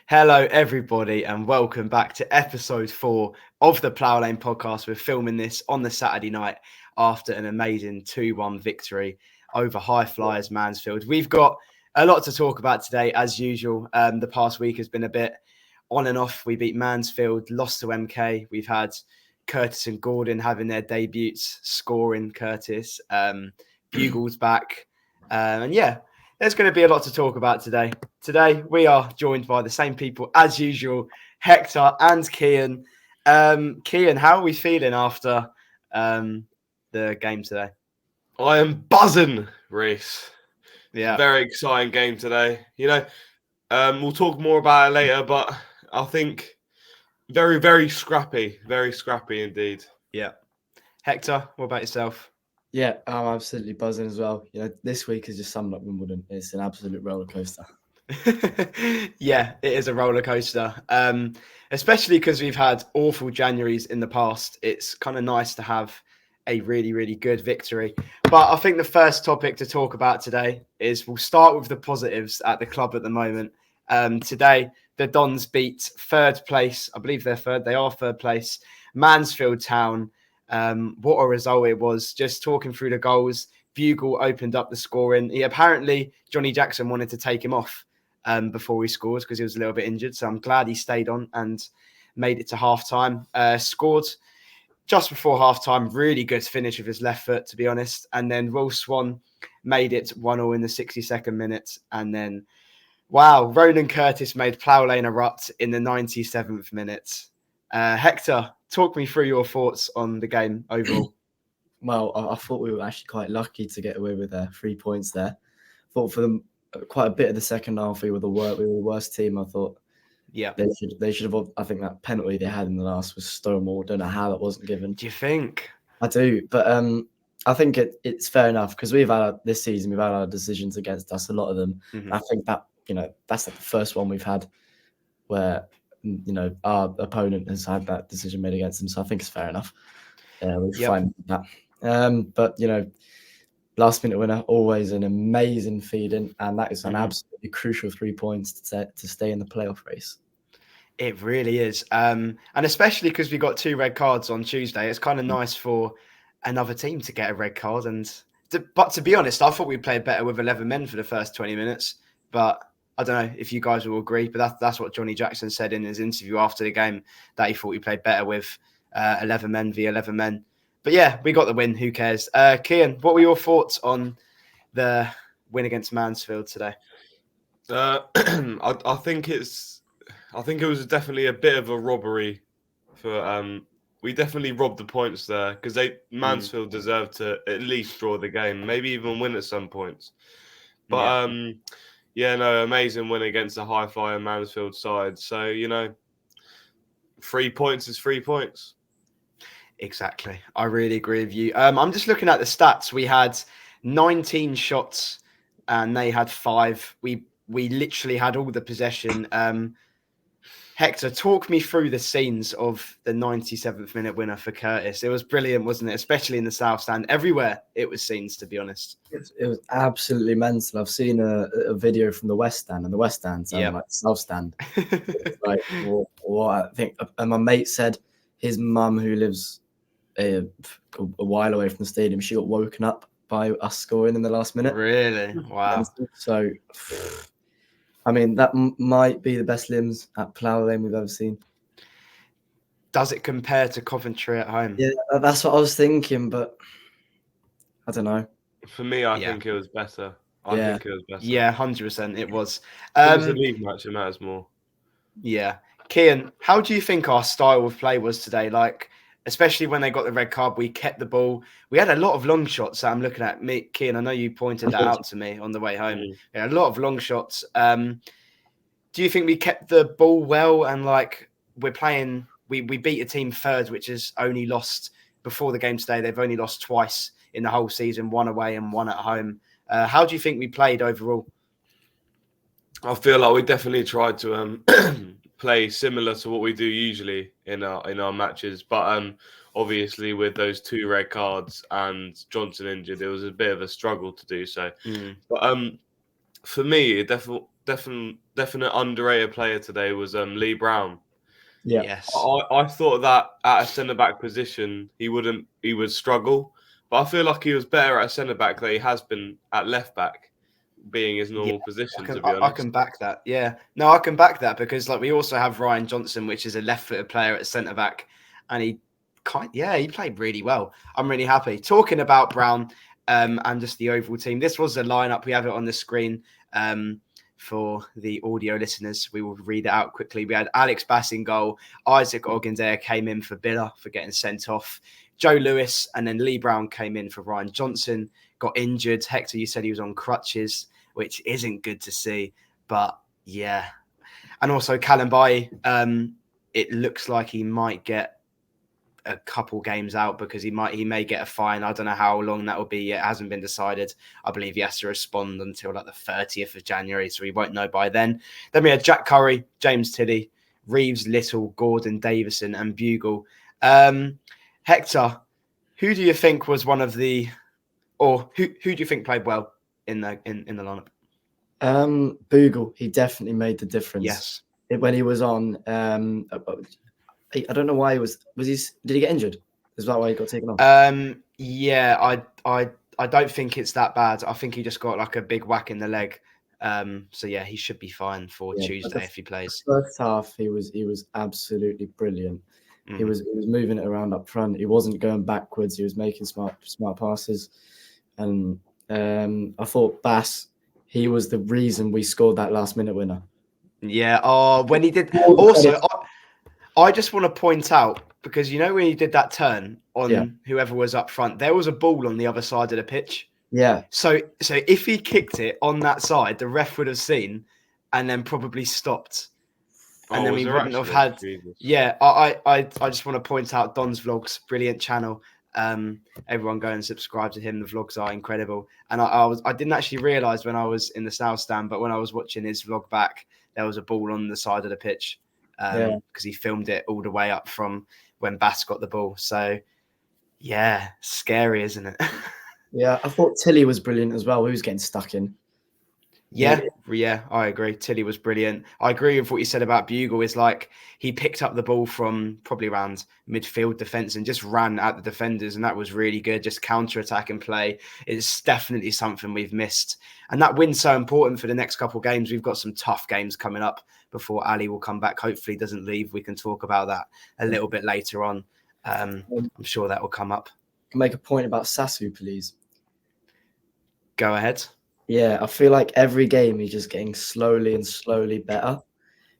Hello, everybody, and welcome back to episode 4 of the Plough Lane podcast. We're filming this on the Saturday night after an amazing 2-1 victory over High Flyers Mansfield. We've got a lot to talk about today, as usual. The past week has been a bit on and off. We beat Mansfield, lost to MK. We've had Curtis and Gordon having their debuts, scoring Curtis. Bugle's back. There's going to be a lot to talk about today. Today, we are joined by the same people as usual, Hector and Kian. Kian, how are we feeling after the game today? I am buzzing, Reese. Yeah. Very exciting game today. We'll talk more about it later, but I think very, very scrappy indeed. Yeah. Hector, what about yourself? Yeah, I'm absolutely buzzing as well. This week has just summed up Wimbledon. It's an absolute roller coaster. Yeah, it is a roller coaster. Especially because we've had awful Januaries in the past. It's kind of nice to have a really, really good victory. But I think the first topic to talk about today is we'll start with the positives at the club at the moment. Today, the Dons beat third place. I believe they're third. They are third place. Mansfield Town. What a result it was. Just talking through the goals, Bugle opened up the scoring. Johnny Jackson wanted to take him off before he scores because he was a little bit injured. So I'm glad he stayed on and made it to half-time. Scored just before half-time. Really good finish with his left foot, to be honest. And then Will Swan made it 1-1 in the 62nd minute. And then, Ronan Curtis made Plough Lane erupt in the 97th minute. Hector, talk me through your thoughts on the game overall. Well, I thought we were actually quite lucky to get away with 3 points there. Thought for them quite a bit of the second half we were the worst team. I thought, yeah, they should have. I think that penalty they had in the last was Stonewall. Don't know how that wasn't given. Do you think? I do, but I think it's fair enough because we've had this season we've had our decisions against us, a lot of them. Mm-hmm. I think that that's like the first one we've had where our opponent has had that decision made against them. So I think it's fair enough. We're fine with that. But last minute winner, always an amazing feeding, and that is an absolutely crucial 3 points to stay in the playoff race. It really is. And especially because we got 2 red cards on Tuesday, it's kind of nice for another team to get a red card. But to be honest, I thought we played better with 11 men for the first 20 minutes. But I don't know if you guys will agree, but that's what Johnny Jackson said in his interview after the game, that he thought we played better with 11 men v 11 men. But yeah, we got the win. Who cares? Kian, what were your thoughts on the win against Mansfield today? I think it was definitely a bit of a robbery. We definitely robbed the points there because Mansfield deserved to at least draw the game, maybe even win at some points. But amazing win against a high flyer Mansfield side. So 3 points is 3 points. Exactly. I really agree with you. I'm just looking at the stats. We had 19 shots and they had 5. We literally had all the possession. Hector, talk me through the scenes of the 97th minute winner for Curtis. It was brilliant, wasn't it? Especially in the South Stand. Everywhere it was scenes, to be honest. It was absolutely mental. I've seen a video from the West Stand, and the West Stand sounded like the South Stand. Like, what I think. And my mate said his mum, who lives a while away from the stadium, she got woken up by us scoring in the last minute. Really? Wow. So, I mean, that might be the best limbs at Plough Lane we've ever seen. Does it compare to Coventry at home? Yeah, that's what I was thinking, but I don't know. For me, I think it was better. I think it was better. Yeah, 100% it was. It's a league match, it matters more. Yeah. Kian, how do you think our style of play was today? Like, especially when they got the red card, we kept the ball. We had a lot of long shots. So I'm looking at me, Kian. I know you pointed that out to me on the way home. We had a lot of long shots. Do you think we kept the ball well? And like we're playing, we beat a team third, which has only lost before the game today. They've only lost twice in the whole season, 1 away and 1 at home. How do you think we played overall? I feel like we definitely tried to play similar to what we do usually in our matches, but obviously with those 2 red cards and Johnson injured, it was a bit of a struggle to do so. But for me, definite underrated player today was Lee Brown. Yeah. Yes. I thought that at a centre back position he would struggle, but I feel like he was better at centre back than he has been at left back, being his normal position. To be honest, I can back that. Yeah, no, I can back that because like we also have Ryan Johnson, which is a left-footed player at centre back, and he played really well. I'm really happy. Talking about Brown and just the overall team, this was the lineup. We have it on the screen for the audio listeners. We will read it out quickly. We had Alex Bass in goal. Isaac Ogundere came in for Billa for getting sent off. Joe Lewis and then Lee Brown came in for Ryan Johnson. Got injured. Hector, you said he was on crutches, which isn't good to see. But yeah. And also Kean Bay, it looks like he might get a couple games out because he may get a fine. I don't know how long that will be. It hasn't been decided. I believe he has to respond until like the 30th of January, so we won't know by then. Then we had Jack Curry, James Tilley, Reeves, Little, Gordon, Davison, and Bugle. Hector, who do you think was one of the, or who do you think played well in the lineup? Bugle, he definitely made the difference. Yes, when he was on. I don't know why did he get injured? Is that why he got taken off? Yeah, I don't think it's that bad. I think he just got like a big whack in the leg. So yeah, he should be fine for Tuesday if he plays. First half, he was absolutely brilliant. He was moving it around up front. He wasn't going backwards. He was making smart passes, and I thought Bass, he was the reason we scored that last minute winner. Yeah. Oh, when he did. Also, I just want to point out because you know when he did that turn on whoever was up front, there was a ball on the other side of the pitch. Yeah. So if he kicked it on that side, the ref would have seen, and then probably stopped. And then we wouldn't have had. Jesus. Yeah, I just want to point out Don's vlogs, brilliant channel. Everyone go and subscribe to him. The vlogs are incredible. And I didn't actually realise when I was in the South Stand, but when I was watching his vlog back, there was a ball on the side of the pitch because he filmed it all the way up from when Bass got the ball. So yeah, scary, isn't it? Yeah, I thought Tilley was brilliant as well. He was getting stuck in. Yeah, I agree. Tilley was brilliant. I agree with what you said about Bugle. Is like he picked up the ball from probably around midfield defence and just ran at the defenders, and that was really good. Just counter-attack and play. It's definitely something we've missed, and that win's so important for the next couple of games. We've got some tough games coming up before Ali will come back. Hopefully, he doesn't leave. We can talk about that a little bit later on. I'm sure that will come up. Can make a point about Sasu, please. Go ahead. Yeah, I feel like every game he's just getting slowly and slowly better.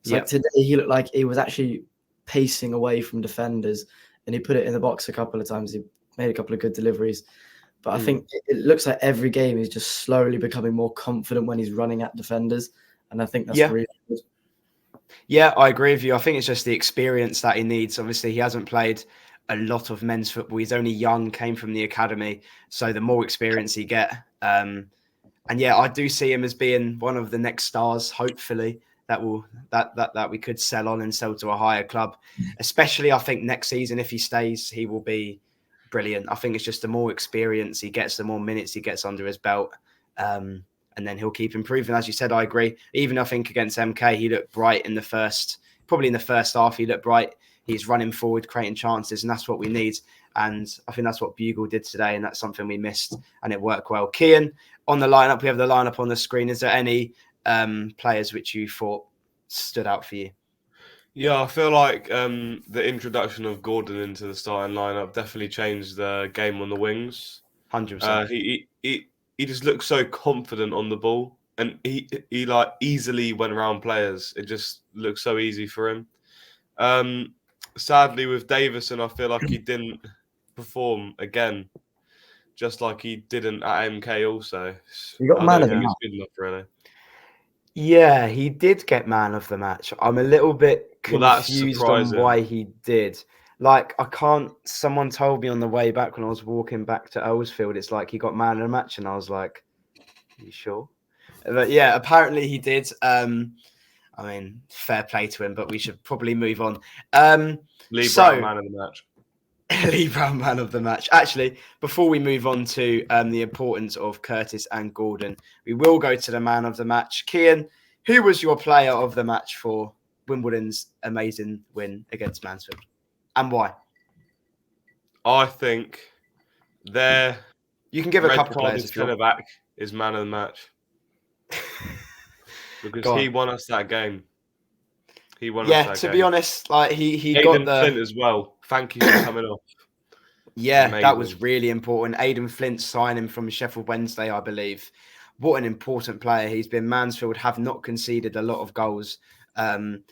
It's like today he looked like he was actually pacing away from defenders and he put it in the box a couple of times. He made a couple of good deliveries. But I think it looks like every game he's just slowly becoming more confident when he's running at defenders. And I think that's really good. Yeah, I agree with you. I think it's just the experience that he needs. Obviously, he hasn't played a lot of men's football. He's only young, came from the academy. So the more experience he get, and yeah, I do see him as being one of the next stars, hopefully, that we could sell on and sell to a higher club. Especially, I think next season, if he stays, he will be brilliant. I think it's just the more experience he gets, the more minutes he gets under his belt. And then he'll keep improving. As you said, I agree. Even I think against MK, he looked bright in the first half, he looked bright. He's running forward, creating chances, and that's what we need. And I think that's what Bugle did today, and that's something we missed, and it worked well. Kian, on the lineup, we have the lineup on the screen. Is there any players which you thought stood out for you? Yeah, I feel like the introduction of Gordon into the starting lineup definitely changed the game on the wings. 100%. He just looked so confident on the ball, and he like easily went around players. It just looked so easy for him. Sadly, with Davison, I feel like he didn't perform again, just like he didn't at MK also. He got man of the match. Good enough, really. Yeah, he did get man of the match. I'm a little bit confused on why he did. Like, someone told me on the way back when I was walking back to Earlsfield, it's like he got man of the match, and I was like, are you sure? But yeah, apparently he did. I mean, fair play to him, but we should probably move on. Lee Brown, man of the match. Lee Brown, man of the match. Actually, before we move on to the importance of Curtis and Gordon, we will go to the man of the match. Kian, who was your player of the match for Wimbledon's amazing win against Mansfield, and why? I think their You can give a red couple carded players if you want. centre back is man of the match because Go he on. won us that game. He won us Yeah, that to game. be honest, like he got Aidan the Flint as well. Thank you for coming off. Yeah, that Amazing. was really important. Aidan Flint signing from Sheffield Wednesday, I believe. What an important player he's been. Mansfield have not conceded a lot of goals. And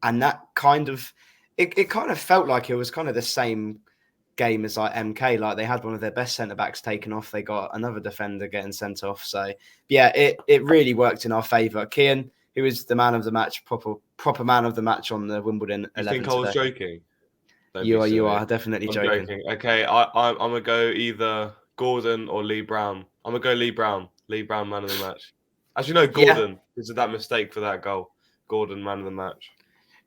that kind of, it kind of felt like it was kind of the same game as like MK. Like they had one of their best centre-backs taken off. They got another defender getting sent off. So yeah, it really worked in our favour. Kian, who is the man of the match, proper man of the match on the Wimbledon You 11 think I was today. joking? Don't You be are silly. definitely I'm joking. Okay, I'm gonna go either Gordon or Lee Brown. I'm gonna go Lee Brown. Lee Brown, man of the match. As you know, Yeah. Gordon because of that mistake for that goal. Gordon, man of the match.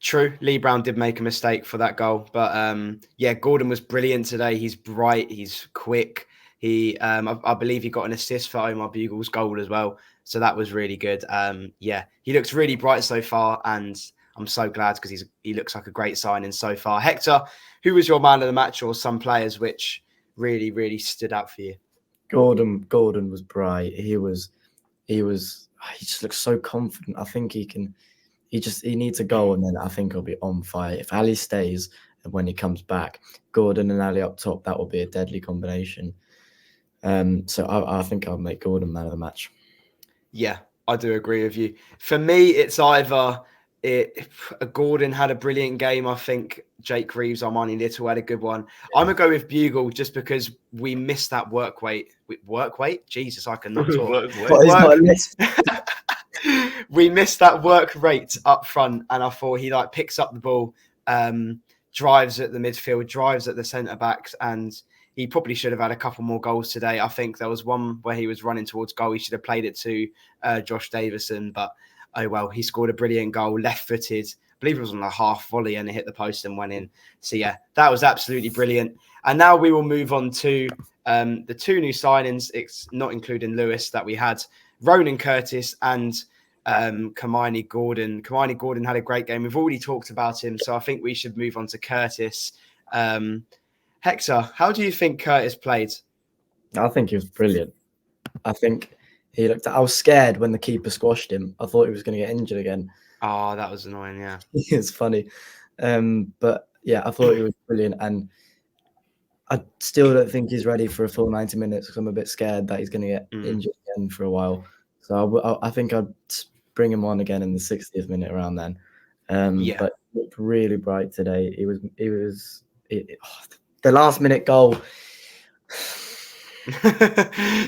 True, Lee Brown did make a mistake for that goal, but yeah, Gordon was brilliant today. He's bright, he's quick. I believe he got an assist for Omar Bugle's goal as well, so that was really good. Yeah, he looks really bright so far, and I'm so glad because he looks like a great signing so far. Hector, who was your man of the match, or some players which really stood out for you? Gordon was bright. He just looks so confident. I think he needs a goal, and then I think he'll be on fire. If Ali stays and when he comes back, Gordon and Ali up top, that will be a deadly combination. So I think I'll make Gordon man of the match. Yeah, I do agree with you. For me, it's either Gordon had a brilliant game. I think Jake Reeves, Armani Little had a good one. Yeah. I'm going to go with Bugle just because we missed that work weight. Work weight? Jesus, I cannot talk. We missed that work rate up front, and I thought he picks up the ball, drives at the midfield, drives at the centre backs, and he probably should have had a couple more goals today. I think there was one where he was running towards goal. He should have played it to Josh Davison, but oh well, he scored a brilliant goal, left-footed. I believe it was on a half volley and it hit the post and went in. So yeah, that was absolutely brilliant. And now we will move on to the two new signings. It's not including Lewis that we had, Ronan Curtis and Kamini Gordon. Kamini Gordon had a great game. We've already talked about him, so I think we should move on to Curtis. Hector, how do you think Curtis played? I think he was brilliant. I think I was scared when the keeper squashed him. I thought he was going to get injured again. Oh, that was annoying, yeah. It's funny. But yeah, I thought he was brilliant. And I still don't think he's ready for a full 90 minutes because I'm a bit scared that he's going to get injured again for a while. So I think I'd bring him on again in the 60th minute around then. Yeah. But he looked really bright today. The last minute goal.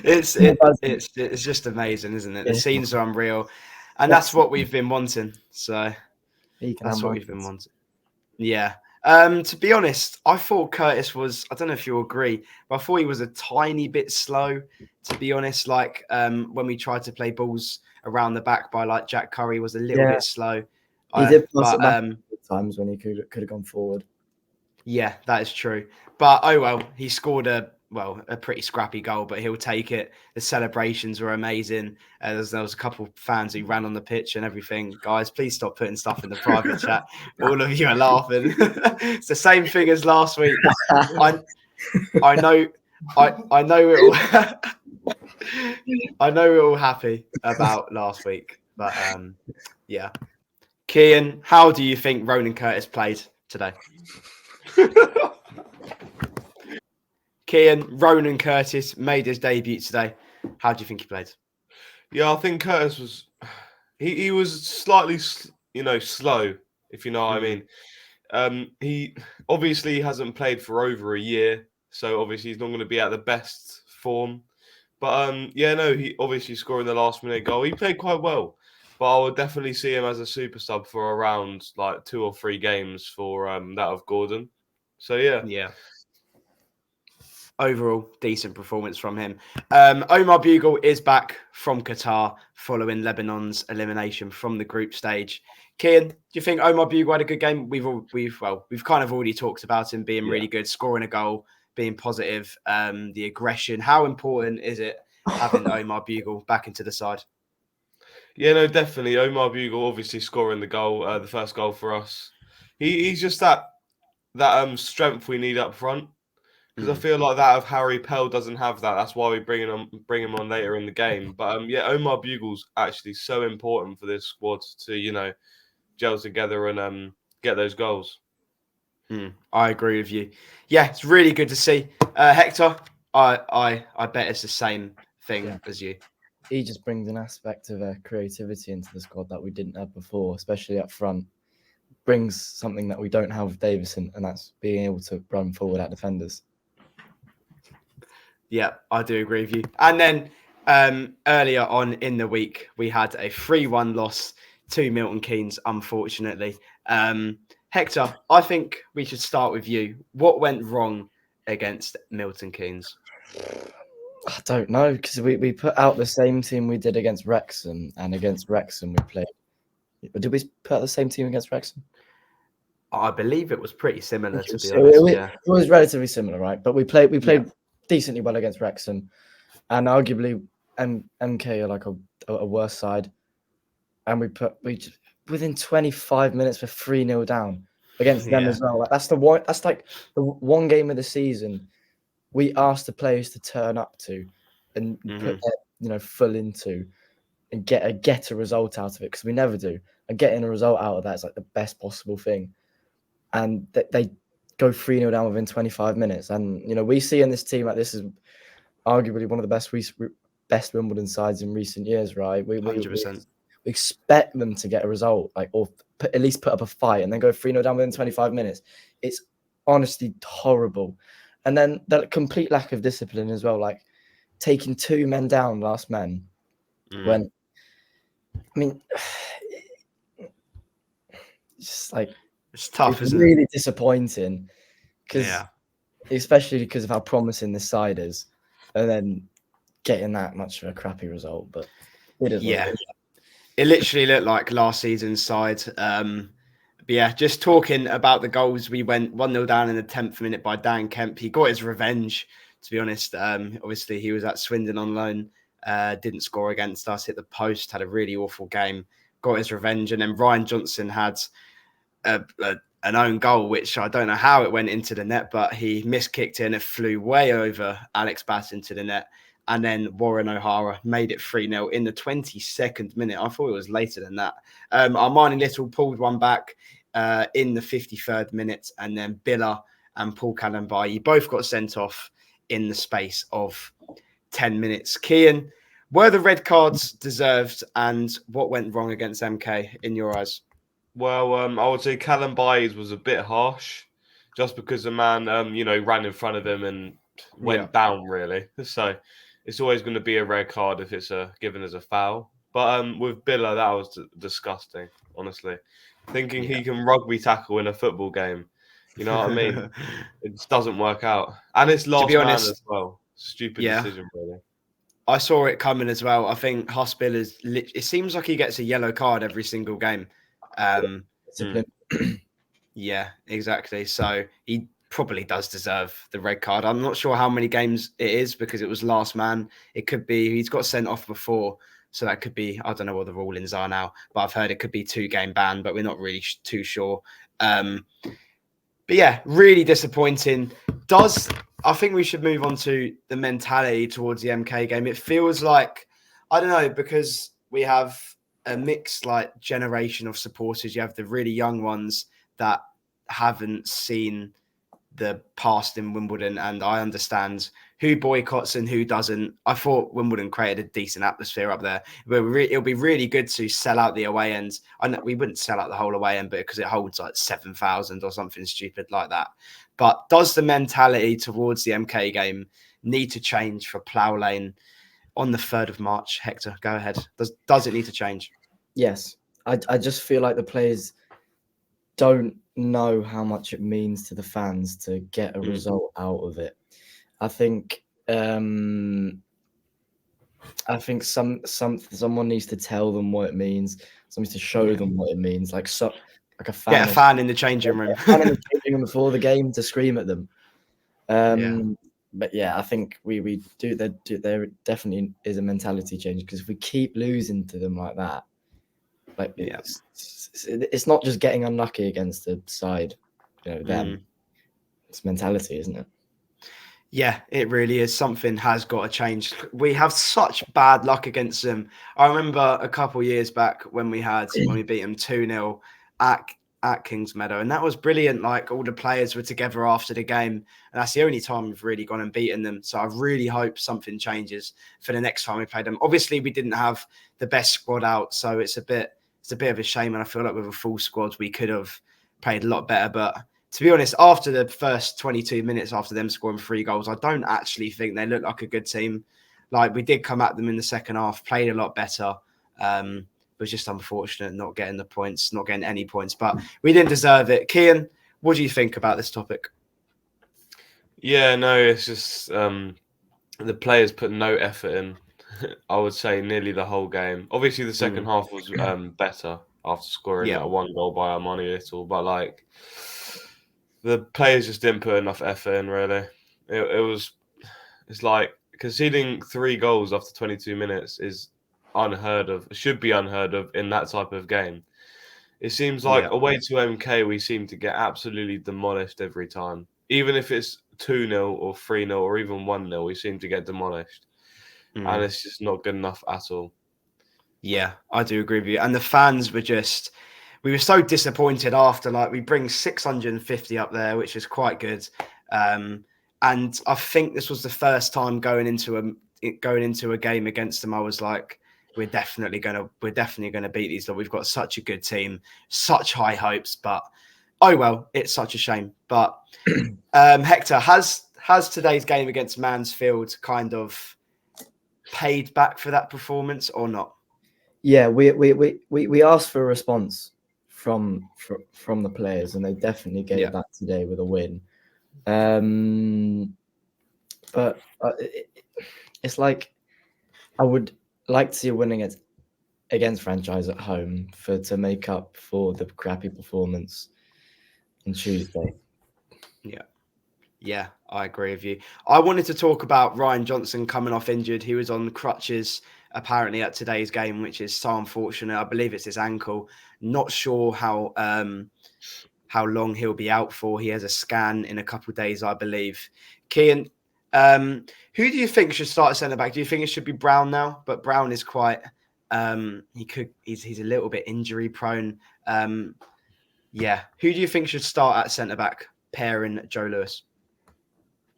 It's just amazing, isn't it? The scenes are unreal, and that's what we've been wanting. So that's what we've been wanting. Yeah. To be honest, I thought Curtis was, I don't know if you agree, but I thought he was a tiny bit slow, to be honest. Like when we tried to play balls around the back by Jack Curry was a little bit slow. He did pass it back times when he could have gone forward. Yeah, that is true. But oh well, he scored a pretty scrappy goal, but he'll take it. The celebrations were amazing. There was a couple of fans who ran on the pitch and everything. Guys, please stop putting stuff in the private chat. All of you are laughing. It's the same thing as last week. I know we're all I know we're all happy about last week, but yeah. Kian, how do you think Ronan Curtis played today? Kian, Ronan Curtis made his debut today. How do you think he played? Yeah, I think Curtis was. He was slightly, slow, if you know what I mean. He obviously hasn't played for over a year, so obviously he's not going to be at the best form. But he obviously scoring the last minute goal. He played quite well, but I would definitely see him as a super sub for around 2 or 3 games for that of Gordon. So yeah. Overall, decent performance from him. Omar Bugle is back from Qatar following Lebanon's elimination from the group stage. Kian, do you think Omar Bugle had a good game? We've kind of already talked about him being really good, scoring a goal, being positive, the aggression. How important is it having Omar Bugle back into the side? Yeah, no, definitely. Omar Bugle obviously scoring the goal, the first goal for us. He's just that strength we need up front. Because I feel like that of Harry Pell doesn't have that. That's why we bring him on later in the game. But yeah, Omar Bugle's actually so important for this squad to gel together and get those goals. I agree with you. Yeah, it's really good to see. Hector, I bet it's the same thing as you. He just brings an aspect of creativity into the squad that we didn't have before, especially up front. Brings something that we don't have with Davison, and that's being able to run forward at defenders. Yeah, I do agree with you. And then earlier on in the week, we had a 3-1 loss to Milton Keynes, unfortunately. Hector, I think we should start with you. What went wrong against Milton Keynes? I don't know, because we put out the same team we did against Wrexham, and against Wrexham we played. Did we put out the same team against Wrexham? I believe it was pretty similar, to be honest. It was relatively similar, right? But we played decently well against Wrexham, and arguably MK are like a worse side, and we just, within 25 minutes we're 3-0 down against them as well. Like, that's like the one game of the season we asked the players to turn up to and put their full into and get a result out of it, because we never do. And getting a result out of that is like the best possible thing. And they go 3-0 down within 25 minutes. And we see in this team like this is arguably one of the best Wimbledon sides in recent years, right? 100%. We expect them to get a result, or at least put up a fight, and then go 3-0 down within 25 minutes. It's honestly horrible. And then that complete lack of discipline as well, like taking 2 men down last men. When, I mean, it's like, it's tough, it's isn't really it? disappointing, especially because of how promising this side is, and then getting that much of a crappy result. But it literally looked like last season's side. But yeah, just talking about the goals, we went 1-0 down in the 10th minute by Dan Kemp. He got his revenge, to be honest. Obviously, he was at Swindon on loan, didn't score against us, hit the post, had a really awful game, got his revenge. And then Ryan Johnson had an own goal, which I don't know how it went into the net, but he miskicked it and it flew way over Alex Bass into the net. And then Warren O'Hara made it 3-0 in the 22nd minute. I thought it was later than that. Armani Little pulled one back in the 53rd minute. And then Billa and Paul Kalambayi both got sent off in the space of 10 minutes. Kian, were the red cards deserved, and what went wrong against MK in your eyes? Well, I would say Callum Bays was a bit harsh, just because the man, ran in front of him and went down, really. So it's always going to be a red card if it's given as a foul. But with Billa, that was disgusting, honestly. Thinking he can rugby tackle in a football game, you know what I mean? It just doesn't work out. And it's last man as well. Stupid decision, really. I saw it coming as well. I think Hospital it seems like he gets a yellow card every single game. Yeah, exactly. So he probably does deserve the red card. I'm not sure how many games it is because it was last man. It could be he's got sent off before, so that could be, I don't know what the rulings are now, but I've heard it could be 2-game ban, but we're not really too sure. But yeah, really disappointing. I think we should move on to the mentality towards the MK game. It feels like, I don't know, because we have a mixed generation of supporters. You have the really young ones that haven't seen the past in Wimbledon, and I understand who boycotts and who doesn't. I thought Wimbledon created a decent atmosphere up there. It'll be really good to sell out the away end. I know we wouldn't sell out the whole away end, but because it holds 7,000 or something stupid like that. But does the mentality towards the MK game need to change for Plough Lane on the 3rd of March? Hector, go ahead. Does it need to change? Yes. I just feel like the players don't know how much it means to the fans to get a result out of it. I think someone needs to tell them what it means. Someone needs to show them what it means. Like a fan. Get a fan in the changing room. Fan in the changing room before the game to scream at them. But yeah, I think we do. There definitely is a mentality change, because if we keep losing to them like that, Like it's not just getting unlucky against the side, them. It's mentality, isn't it? Yeah, it really is. Something has got to change. We have such bad luck against them. I remember a couple of years back when we beat them 2-0 at Kings Meadow, and that was brilliant. Like all the players were together after the game, and that's the only time we've really gone and beaten them. So I really hope something changes for the next time we play them. Obviously, we didn't have the best squad out, so it's a bit of a shame. And I feel like with a full squad, we could have played a lot better. But to be honest, after the first 22 minutes after them scoring 3 goals, I don't actually think they look like a good team. Like we did come at them in the second half, played a lot better. It was just unfortunate not getting the points, not getting any points, but we didn't deserve it. Kian, what do you think about this topic? Yeah, no, it's just the players put no effort in. I would say nearly the whole game. Obviously, the second half was better after scoring that 1 goal by Armani Little, but like the players just didn't put enough effort in. Really, it's like conceding 3 goals after 22 minutes is unheard of. It should be unheard of in that type of game. It seems like away to MK, we seem to get absolutely demolished every time. Even if it's 2-0 or 3-0 or even 1-0, we seem to get demolished. And it's just not good enough at all. Yeah, I do agree with you. And the fans we were so disappointed after, like we bring 650 up there, which is quite good. And I think this was the first time going into a game against them. I was like, we're definitely gonna beat these. We've got such a good team, such high hopes, but oh well, it's such a shame. But Hector, has today's game against Mansfield kind of paid back for that performance or not? Yeah, we asked for a response from the players, and they definitely gave that today with a win. But it's like I would like to see a win against Franchise at home to make up for the crappy performance on Tuesday. Yeah, I agree with you. I wanted to talk about Ryan Johnson coming off injured. He was on crutches apparently at today's game, which is so unfortunate. I believe it's his ankle. Not sure how long he'll be out for. He has a scan in a couple of days, I believe. Kian, who do you think should start at centre back? Do you think it should be Brown now? But Brown is quite he's a little bit injury prone. Who do you think should start at centre back pairing Joe Lewis?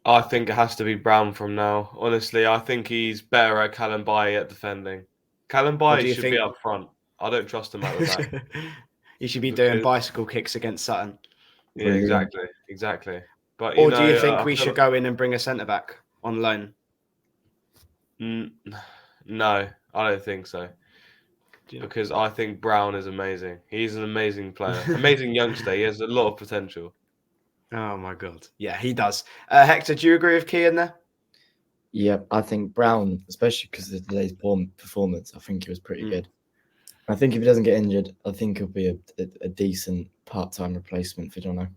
I think it has to be Brown from now. Honestly, I think he's better at Kean Bay at defending. Kean Bay should be up front. I don't trust him at the back. He should be doing bicycle kicks against Sutton. Yeah, exactly. But do you think we should go in and bring a centre back on loan? No, I don't think so. Because I think Brown is amazing. He's an amazing player, amazing youngster. He has a lot of potential. Oh my God. Yeah, he does. Hector, do you agree with Kian there? Yeah, I think Brown, especially because of today's poor performance, I think he was pretty good. I think if he doesn't get injured, I think he'll be a decent part-time replacement for Jono.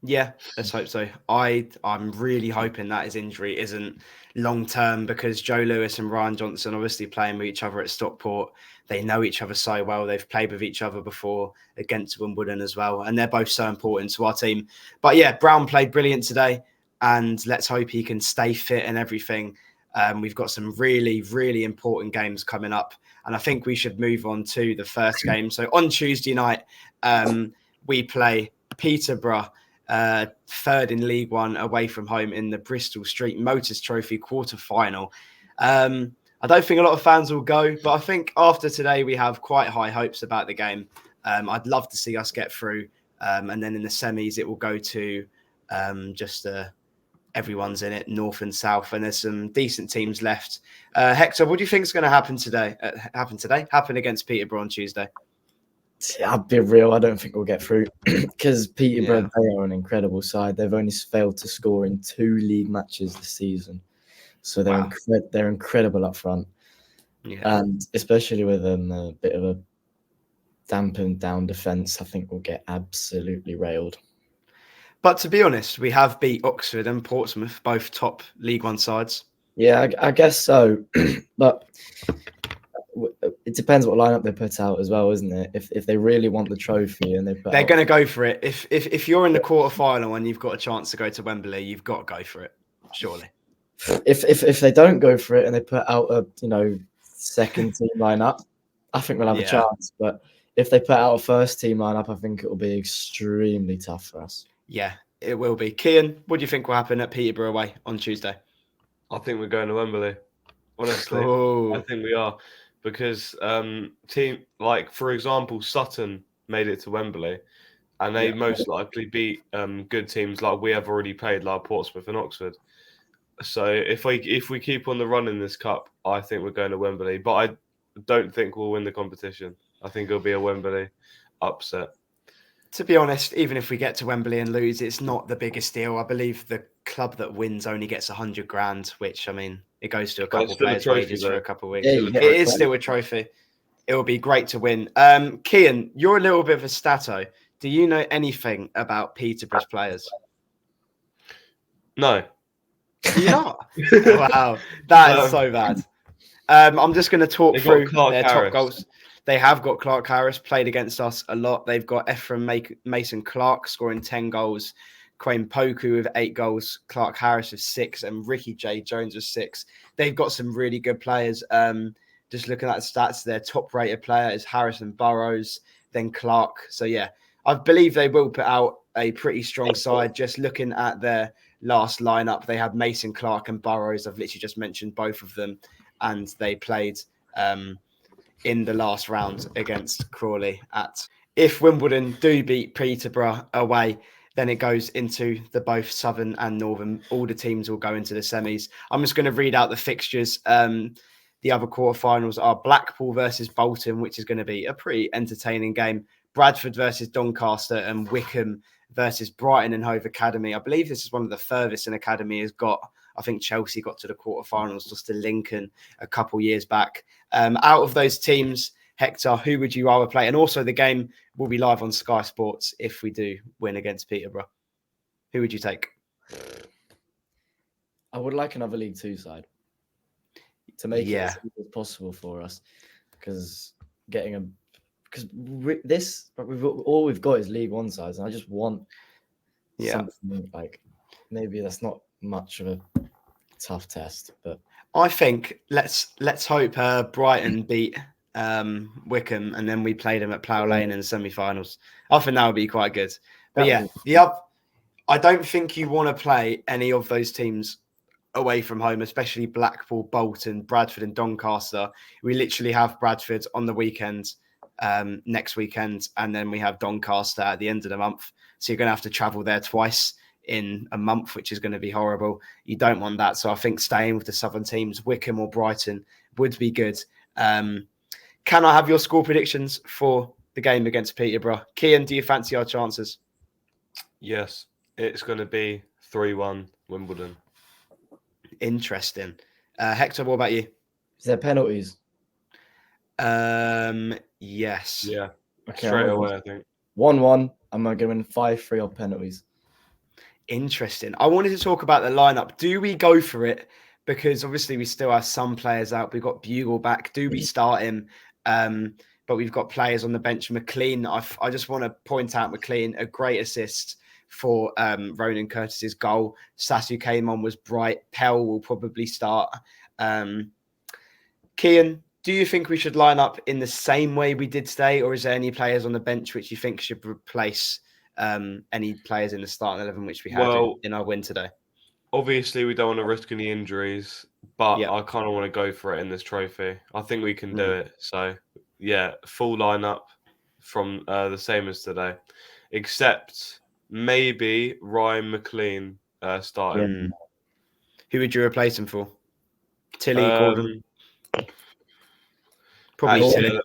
Yeah, let's hope so. I'm really hoping that his injury isn't long-term, because Joe Lewis and Ryan Johnson obviously playing with each other at Stockport. They know each other so well. They've played with each other before against Wimbledon as well. And they're both so important to our team. But yeah, Brown played brilliant today. And let's hope he can stay fit and everything. We've got some really, really important games coming up. And I think we should move on to the first game. So on Tuesday night, we play Peterborough, third in League One, away from home in the Bristol Street Motors Trophy quarter-final. I don't think a lot of fans will go, but I think after today we have quite high hopes about the game. I'd love to see us get through. And then in the semis, it will go to everyone's in it, north and south, and there's some decent teams left. Hector, what do you think is going to happen today? Happen against Peterborough on Tuesday? I'll be real. I don't think we'll get through because Peterborough, they are an incredible side. They've only failed to score in 2 league matches this season, so they're incredible up front. Yeah. And especially with a bit of a dampened down defence, I think we'll get absolutely railed. But to be honest, we have beat Oxford and Portsmouth, both top League One sides. Yeah, I guess so. But it depends what lineup they put out as well, isn't it? If they really want the trophy and they put They're out, going to go for it. If you're in the quarterfinal and you've got a chance to go to Wembley, you've got to go for it. Surely. if they don't go for it and they put out a second team lineup, I think we'll have a chance. But if they put out a first team lineup, I think it will be extremely tough for us. Yeah, it will be. Kean, what do you think will happen at Peterborough away on Tuesday? I think we're going to Wembley. Honestly, Oh. I think we are, because for example, Sutton made it to Wembley, and they most likely beat good teams like we have already played, like Portsmouth and Oxford. So if we keep on the run in this cup, I think we're going to Wembley. But I don't think we'll win the competition. I think it'll be a Wembley upset. To be honest, even if we get to Wembley and lose, it's not the biggest deal. I believe the club that wins only gets 100 grand, which, I mean, it goes to a couple of players' wages for a couple of weeks. It is still a trophy. It will be great to win. Kean, you're a little bit of a stato. Do you know anything about Peterborough's players? No. Do you not? Wow, that is so bad. I'm just going to talk through their top goals. They have got Clark Harris, played against us a lot. They've got Ephraim Mason Clark scoring 10 goals, Quayne Poku with 8 goals, Clark Harris with 6, and Ricky J. Jones with 6. They've got some really good players. Just looking at the stats, their top-rated player is Harrison Burrows, then Clark. So, yeah, I believe they will put out a pretty strong side. Just looking at their last lineup, they had Mason Clark and Burrows. I've literally just mentioned both of them, and they played in the last round against Crawley. If Wimbledon do beat Peterborough away, then it goes into the both Southern and Northern. All the teams will go into the semis. I'm just going to read out the fixtures. The other quarterfinals are Blackpool versus Bolton, which is going to be a pretty entertaining game. Bradford versus Doncaster, and Wickham versus Brighton and Hove Academy. I believe this is one of the furthest an academy has got. I think Chelsea got to the quarterfinals just to Lincoln a couple years back. Out of those teams, Hector, who would you rather play? And also the game will be live on Sky Sports if we do win against Peterborough. Who would you take? I would like another League Two side to make it as easy as possible for us, because all we've got is League One sides, and I just want something like, maybe that's not much of a tough test, but I think let's hope Brighton beat Wickham, and then we play them at Plough Lane in the semi-finals. I think that would be quite good. But I don't think you want to play any of those teams away from home, especially Blackpool, Bolton, Bradford and Doncaster. We literally have Bradford on the weekend, next weekend, and then we have Doncaster at the end of the month. So you're going to have to travel there twice in a month, which is going to be horrible. You don't want that. So I think staying with the Southern teams, Wickham or Brighton, would be good. Can I have your score predictions for the game against Peterborough? Kean, do you fancy our chances? Yes, it's going to be 3-1 Wimbledon. Interesting. Hector, what about you? Is there penalties? Yes. Yeah. Okay, straight away, I think. 1-1. I'm going to win 5-3 on penalties. Interesting. I wanted to talk about the lineup. Do we go for it? Because obviously we still have some players out. We've got Bugle back. Do we start him? But we've got players on the bench. McLean, I just want to point out McLean, a great assist for Ronan Curtis's goal. Sasu came on, was bright. Pell will probably start. Kean, do you think we should line up in the same way we did today, or is there any players on the bench which you think should replace any players in the starting 11 which we had in our win today? Obviously, we don't want to risk any injuries, but I kind of want to go for it in this trophy. I think we can do it. So, full lineup from the same as today, except maybe Ryan McLean starting. Who would you replace him for? Tilly, Gordon? Probably Tilly.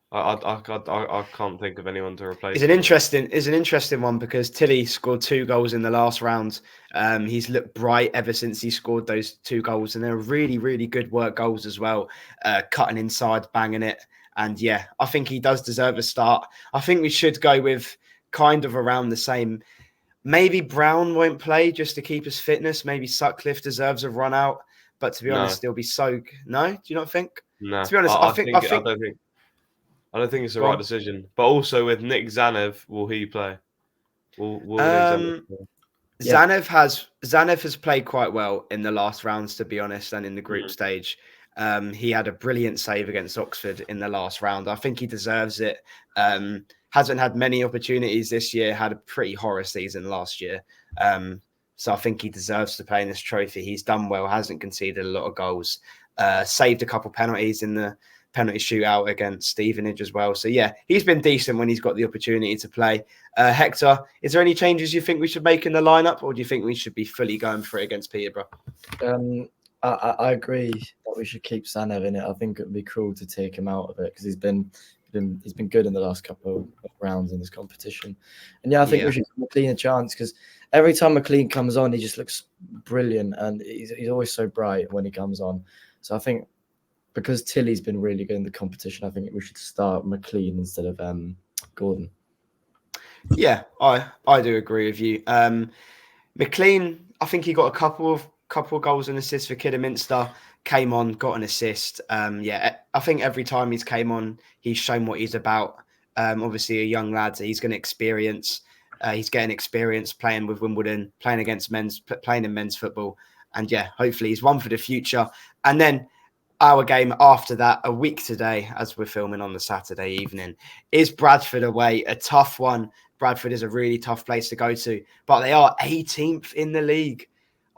I can't think of anyone to replace. It's an interesting one because Tilly scored 2 goals in the last round. He's looked bright ever since he scored those 2 goals, and they're really, really good work goals as well. Cutting inside, banging it, and I think he does deserve a start. I think we should go with kind of around the same. Maybe Brown won't play just to keep his fitness. Maybe Sutcliffe deserves a run out, but to be honest, it'll be so. No, do you not think? No, To be honest, I think I don't think it's the Go right on. decision. But also with Nick Zanev, will he play? Will Nick Zanev play? Yeah. Zanev has played quite well in the last rounds, to be honest, and in the group stage. He had a brilliant save against Oxford in the last round. I think he deserves it. Hasn't had many opportunities this year. Had a pretty horror season last year. So I think he deserves to play in this trophy. He's done well. Hasn't conceded a lot of goals. Saved a couple penalties in the penalty shootout against Stevenage as well. So yeah, he's been decent when he's got the opportunity to play. Hector, is there any changes you think we should make in the lineup, or do you think we should be fully going for it against Peterborough? I agree that we should keep Zanev in it. I think it would be cruel to take him out of it because he's been good in the last couple of rounds in this competition. And yeah, I think we should give McLean a chance because every time McLean comes on, he just looks brilliant and he's always so bright when he comes on. So I think because Tilly's been really good in the competition, I think we should start McLean instead of Gordon. Yeah, I do agree with you. McLean, I think he got a couple of goals and assists for Kidderminster. Came on, got an assist. I think every time he's came on, he's shown what he's about. Obviously, a young lad, he's going to experience. He's getting experience playing with Wimbledon, playing in men's football, and yeah, hopefully he's one for the future. And then our game after that, a week today, as we're filming on the Saturday evening, is Bradford away. A tough one. Bradford is a really tough place to go to, but they are 18th in the league.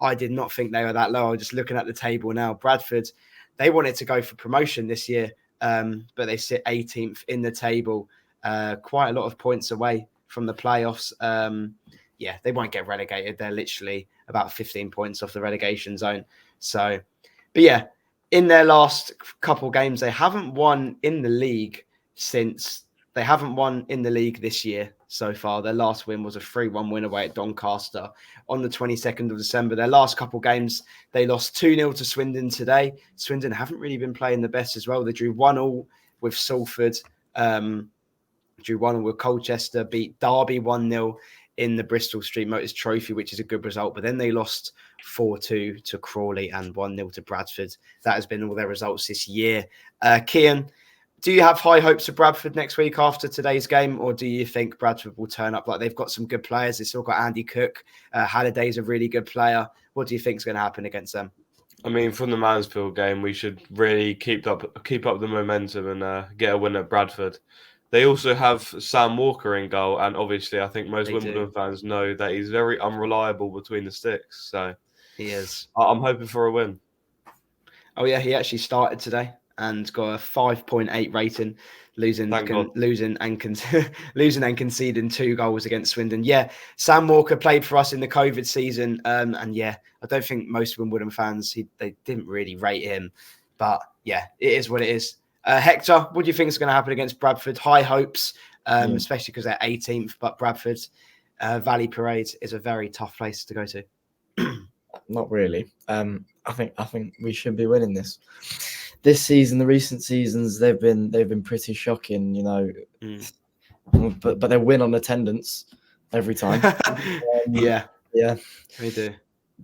I did not think they were that low. I'm just looking at the table now. Bradford, they wanted to go for promotion this year, but they sit 18th in the table, quite a lot of points away from the playoffs. They won't get relegated. They're literally about 15 points off the relegation zone. So, but yeah, in their last couple games, they haven't won in the league this year so far. Their last win was a 3-1 win away at Doncaster on the 22nd of December. Their last couple games, they lost 2-0 to Swindon today. Swindon haven't really been playing the best as well. They drew 1-1 with Salford, drew 1-1 with Colchester, beat Derby 1-0 in the Bristol Street Motors Trophy, which is a good result. But then they lost 4-2 to Crawley and 1-0 to Bradford. That has been all their results this year. Kian, do you have high hopes of Bradford next week after today's game, or do you think Bradford will turn up? Like, they've got some good players. They've still got Andy Cook. Halliday's a really good player. What do you think is going to happen against them? I mean, from the Mansfield game, we should really keep up the momentum and get a win at Bradford. They also have Sam Walker in goal, and obviously, I think most Wimbledon fans know that he's very unreliable between the sticks. So he is. I'm hoping for a win. Oh yeah, he actually started today and got a 5.8 rating, losing and conceding 2 goals against Swindon. Yeah, Sam Walker played for us in the COVID season, and yeah, I don't think most Wimbledon fans they didn't really rate him, but yeah, it is what it is. Hector, what do you think is going to happen against Bradford? High hopes, especially because they're 18th, but Bradford Valley Parade is a very tough place to go to. Not really. I think we should be winning this. This season, the recent seasons, they've been pretty shocking, you know. But they win on attendance every time. Yeah, we do.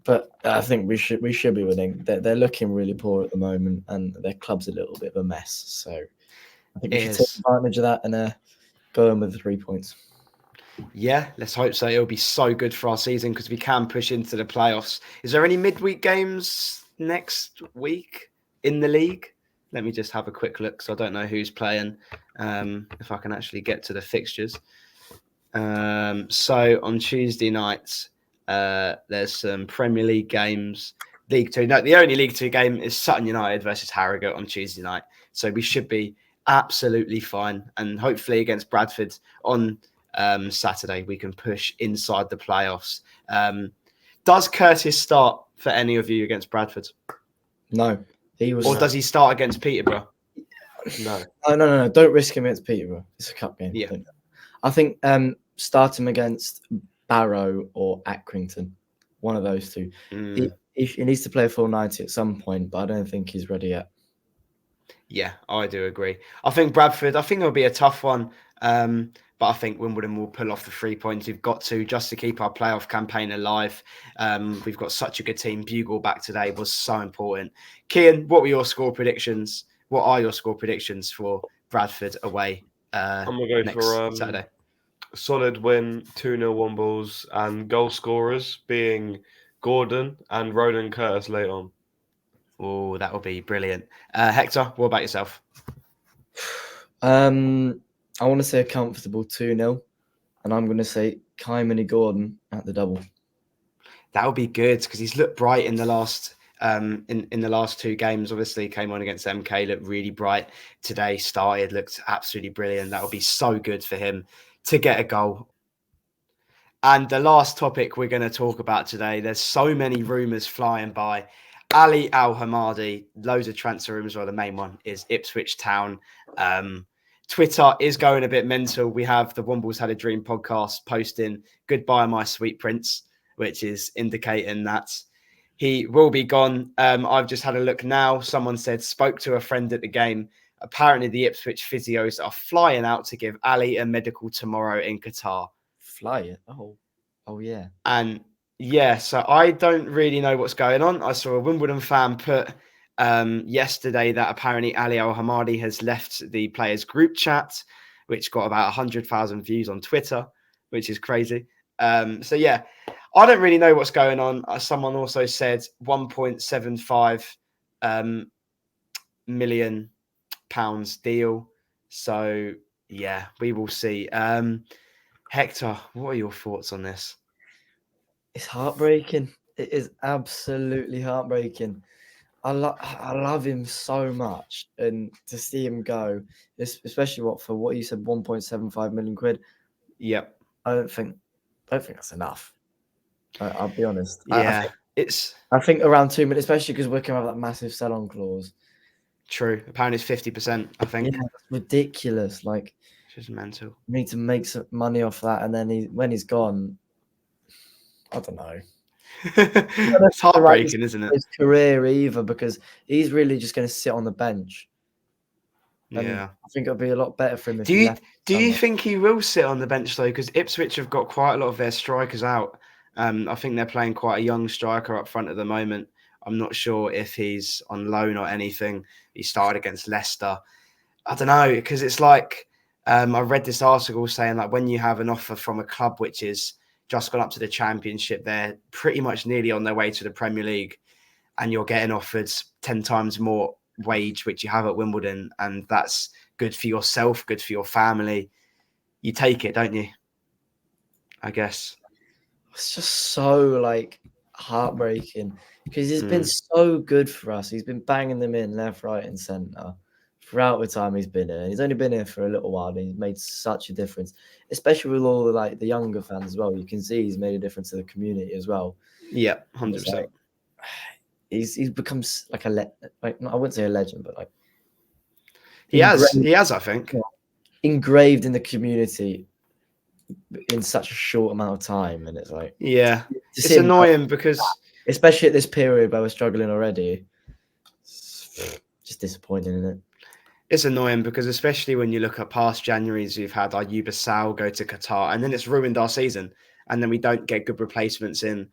But I think we should be winning. They're looking really poor at the moment, and their club's a little bit of a mess. So I think we should take advantage of that and go in with the 3 points. Yeah, let's hope so. It'll be so good for our season because we can push into the playoffs. Is there any midweek games next week in the league? Let me just have a quick look, so I don't know who's playing. If I can actually get to the fixtures. So on Tuesday nights, there's some Premier League games. League 2. No, the only League 2 game is Sutton United versus Harrogate on Tuesday night. So we should be absolutely fine. And hopefully against Bradford on Saturday, we can push inside the playoffs. Does Curtis start for any of you against Bradford? No. Or does he start against Peterborough? No. Don't risk him against Peterborough. It's a cup game. Yeah. I think start him against Barrow or Accrington. One of those two. He needs to play a full 90 at some point, but I don't think he's ready yet. Yeah, I do agree. I think Bradford, it'll be a tough one. But I think Wimbledon will pull off the 3 points. We've got to, just to keep our playoff campaign alive. We've got such a good team. Bugle back today was so important. Kian, what were your score predictions what are your score predictions for Bradford away I'm going to go next for Saturday? solid win, 2-0 Wombles, and goal scorers being Gordon and Ronan Curtis late on. Oh, that will be brilliant. Hector, what about yourself? I want to say a comfortable 2-0, and I'm going to say Kean Gordon at the double. That would be good because he's looked bright in the last in the last 2 games. Obviously, came on against MK, looked really bright today. Started, looked absolutely brilliant. That would be so good for him to get a goal. And the last topic we're going to talk about today, there's so many rumours flying by. Ali Al Hamadi, loads of transfer rumours. Well, the main one is Ipswich Town. Twitter is going a bit mental. We have the Wombles Had a Dream podcast posting "Goodbye, my sweet prince," which is indicating that he will be gone. I've just had a look now. Someone said, spoke to a friend at the game. Apparently, the Ipswich physios are flying out to give Ali a medical tomorrow in Qatar. Fly it. Oh yeah. And yeah, so I don't really know what's going on. I saw a Wimbledon fan put yesterday that apparently Ali Al Hamadi has left the players' group chat, which got about 100,000 views on Twitter, which is crazy. So yeah, I don't really know what's going on. Someone also said 1.75 million pounds deal. So yeah, we will see. Hector, what are your thoughts on this? It's heartbreaking. It is absolutely heartbreaking. I love him so much, and to see him go, especially for what you said, 1.75 million quid. Yep. I don't think that's enough. I'll be honest. Yeah, I think around 2 million, especially because Wickham have that massive sell-on clause. True. Apparently, it's 50%. I think. Yeah, that's ridiculous. Like, it's just mental. You need to make some money off that, and then when he's gone, I don't know. It's heartbreaking, isn't it? His career either, because he's really just going to sit on the bench. And yeah, I think it'll be a lot better for him. Do you think he will sit on the bench though? Because Ipswich have got quite a lot of their strikers out. I think they're playing quite a young striker up front at the moment. I'm not sure if he's on loan or anything. He started against Leicester. I don't know, because it's like I read this article saying like when you have an offer from a club which is just gone up to the Championship, they're pretty much nearly on their way to the Premier League, and you're getting offered 10 times more wage which you have at Wimbledon, and that's good for yourself, good for your family. You take it, don't you? I guess. It's just so heartbreaking because he's been so good for us. He's been banging them in left, right, and centre throughout the time he's been here. He's only been here for a little while, and he's made such a difference, especially with all the younger fans as well. You can see he's made a difference to the community as well. Yeah, 100%. He's become like I wouldn't say a legend, but he has, I think, engraved in the community in such a short amount of time, and it's it's annoying because especially at this period where we're struggling already, it's just disappointing, isn't it? It's annoying because especially when you look at past Januaries, we've had Ayuba Sal go to Qatar, and then it's ruined our season, and then we don't get good replacements in,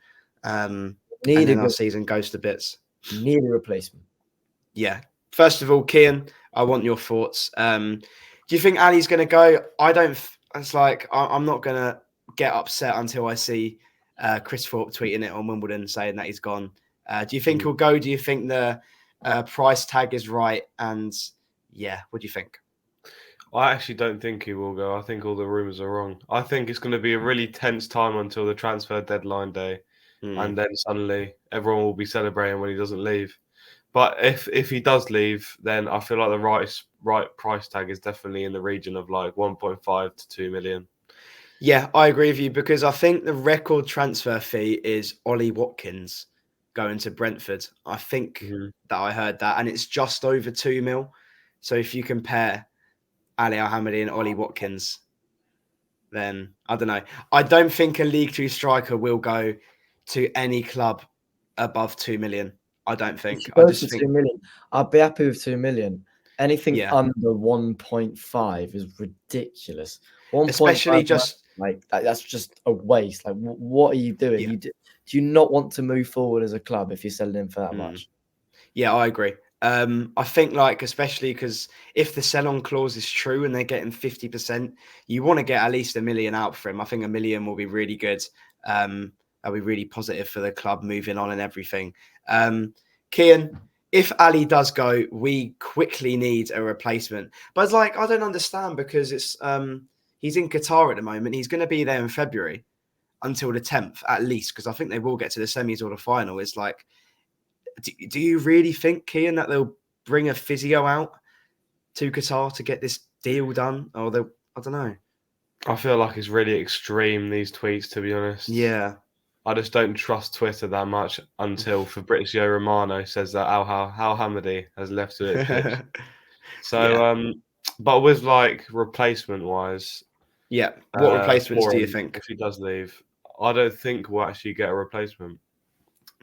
and then our season goes to bits. Need a replacement. Yeah. First of all, Kian, I want your thoughts. Do you think Ali's going to go? I don't. It's I'm not going to get upset until I see Chris Thorpe tweeting it on Wimbledon saying that he's gone. Do you think he'll go? Do you think the price tag is right? And yeah, what do you think? I actually don't think he will go. I think all the rumours are wrong. I think it's going to be a really tense time until the transfer deadline day. And then suddenly everyone will be celebrating when he doesn't leave. But if he does leave, then I feel like the right price tag is definitely in the region of 1.5 to 2 million. Yeah, I agree with you because I think the record transfer fee is Ollie Watkins going to Brentford. I think that I heard that, and it's just over 2 mil. So if you compare Ali Al Hamadi and Ollie Watkins, then I don't know. I don't think a League Two striker will go to any club above 2 million. I don't think. I just think 2 million. I'd be happy with 2 million. Anything under 1.5 is ridiculous. 1.5, especially just that's just a waste. What are you doing? Yeah. Do you not want to move forward as a club if you're selling him for that much? Yeah, I agree. I think, like, especially because if the sell-on clause is true and they're getting 50%, you want to get at least $1 million out for him. I think $1 million will be really good. That'll be really positive for the club moving on and everything. Kian, if Ali does go, we quickly need a replacement. But it's like, I don't understand because it's he's in Qatar at the moment. He's going to be there in February until the 10th at least, because I think they will get to the semis or the final. It's like, do you really think, Kian, that they'll bring a physio out to Qatar to get this deal done? Or I don't know. I feel like it's really extreme, these tweets, to be honest. Yeah. I just don't trust Twitter that much until Fabrizio Romano says that Al Hamadi has left to Ipswich. So, but with like replacement wise, what replacements do you think? If he does leave, I don't think we'll actually get a replacement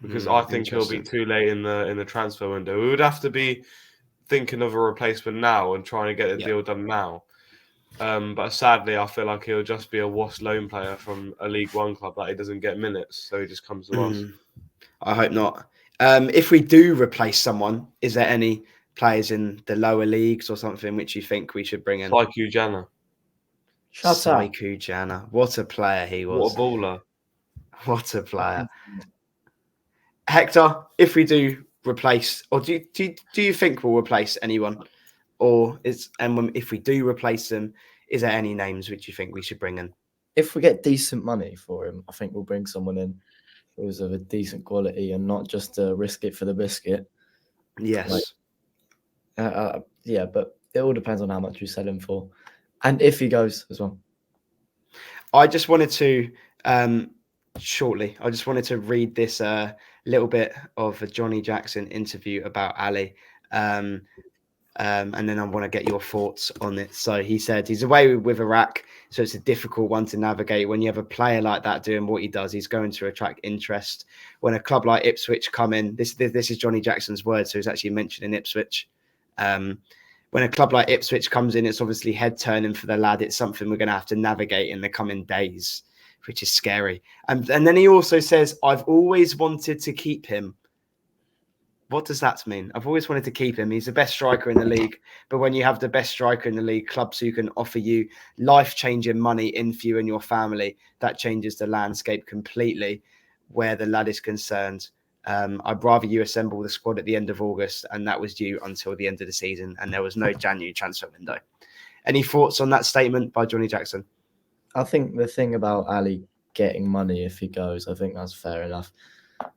because I think he'll be too late in the transfer window. We would have to be thinking of a replacement now and trying to get the deal done now. But sadly, I feel like he'll just be a washed loan player from a League One club that he doesn't get minutes, so he just comes to us. I hope not. If we do replace someone, is there any players in the lower leagues or something which you think we should bring in? Saiku Jana. Saiku Jana. What a player he was. What a baller. What a player. Hector, if we do replace, or do you think we'll replace anyone? Or if we do replace them, is there any names which you think we should bring in? If we get decent money for him, I think we'll bring someone in who's of a decent quality and not just risk it for the biscuit. Yes. But it all depends on how much we sell him for, and if he goes as well. I just wanted to read this little bit of a Johnny Jackson interview about Ali. And then I want to get your thoughts on it. So he said he's away with Iraq, so it's a difficult one to navigate. When you have a player like that doing what he does, he's going to attract interest. When a club like Ipswich come in, this is Johnny Jackson's words, so he's actually mentioning Ipswich. When a club like Ipswich comes in, it's obviously head-turning for the lad. It's something we're going to have to navigate in the coming days, which is scary. And then he also says, I've always wanted to keep him. What does that mean? I've always wanted to keep him. He's the best striker in the league. But when you have the best striker in the league, clubs who can offer you life-changing money in for you and your family, that changes the landscape completely where the lad is concerned. I'd rather you assemble the squad at the end of August, and that was due until the end of the season, and there was no January transfer window. Any thoughts on that statement by Johnny Jackson? I think the thing about Ali getting money if he goes, I think that's fair enough.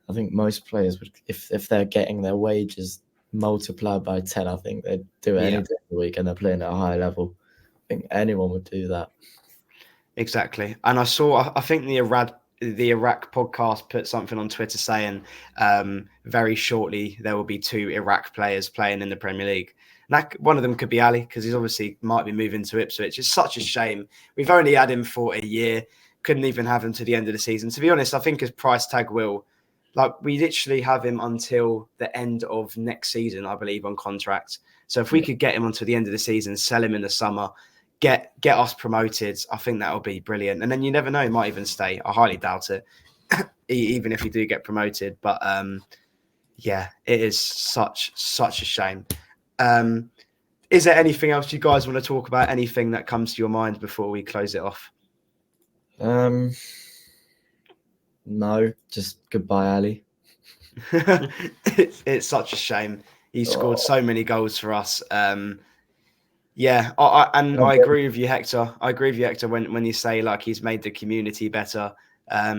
I think most players would, if they're getting their wages multiplied by 10, I think they'd do it any day of the week and they're playing at a high level. I think anyone would do that. Exactly. And I think the Iraq podcast put something on Twitter saying very shortly there will be 2 Iraq players playing in the Premier League. And that, one of them could be Ali, because he's obviously might be moving to Ipswich. It's such a shame. We've only had him for a year. Couldn't even have him to the end of the season. To be honest, I think his price tag will... we literally have him until the end of next season, I believe, on contract. So if we could get him until the end of the season, sell him in the summer, get us promoted, I think that would be brilliant. And then you never know, he might even stay. I highly doubt it, even if we do get promoted. But it is such a shame. Is there anything else you guys want to talk about? Anything that comes to your mind before we close it off? No, just goodbye, Ali. It's such a shame. He scored so many goals for us. I agree with you, Hector. When you say like he's made the community better.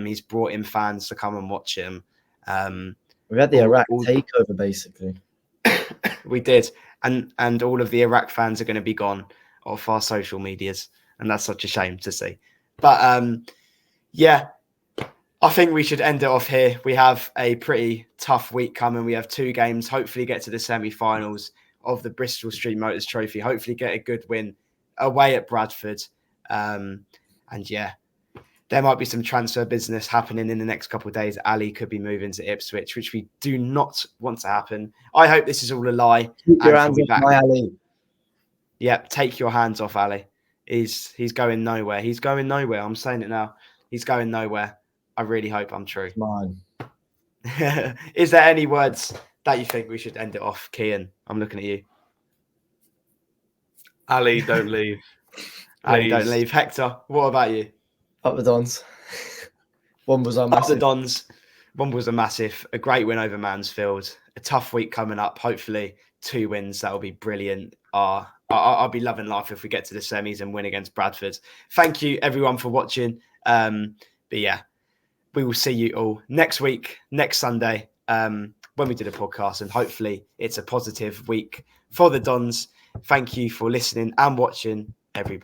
He's brought in fans to come and watch him. We had the Iraq takeover, basically. We did, and all of the Iraq fans are going to be gone off our social medias, and that's such a shame to see. But I think we should end it off here. We have a pretty tough week coming. We have 2 games. Hopefully get to the semi-finals of the Bristol Street Motors Trophy. Hopefully get a good win away at Bradford. There might be some transfer business happening in the next couple of days. Ali could be moving to Ipswich, which we do not want to happen. I hope this is all a lie. Keep your hands off my Ali. Yep, take your hands off Ali. He's going nowhere. He's going nowhere. I'm saying it now. He's going nowhere. I really hope I'm true. Mine. Is there any words that you think we should end it off, Kian? I'm looking at you. Ali, don't leave. Ali, don't Please. leave. Hector, what about you? Up the Dons. Womble's are Up the massive. Dons. Womble's are massive. A great win over Mansfield. A tough week coming up. Hopefully 2 wins. That'll be brilliant. I'll be loving life if we get to the semis and win against Bradford. Thank you everyone for watching. But yeah, we will see you all next week, next Sunday, when we do the podcast, and hopefully it's a positive week for the Dons. Thank you for listening and watching, everybody.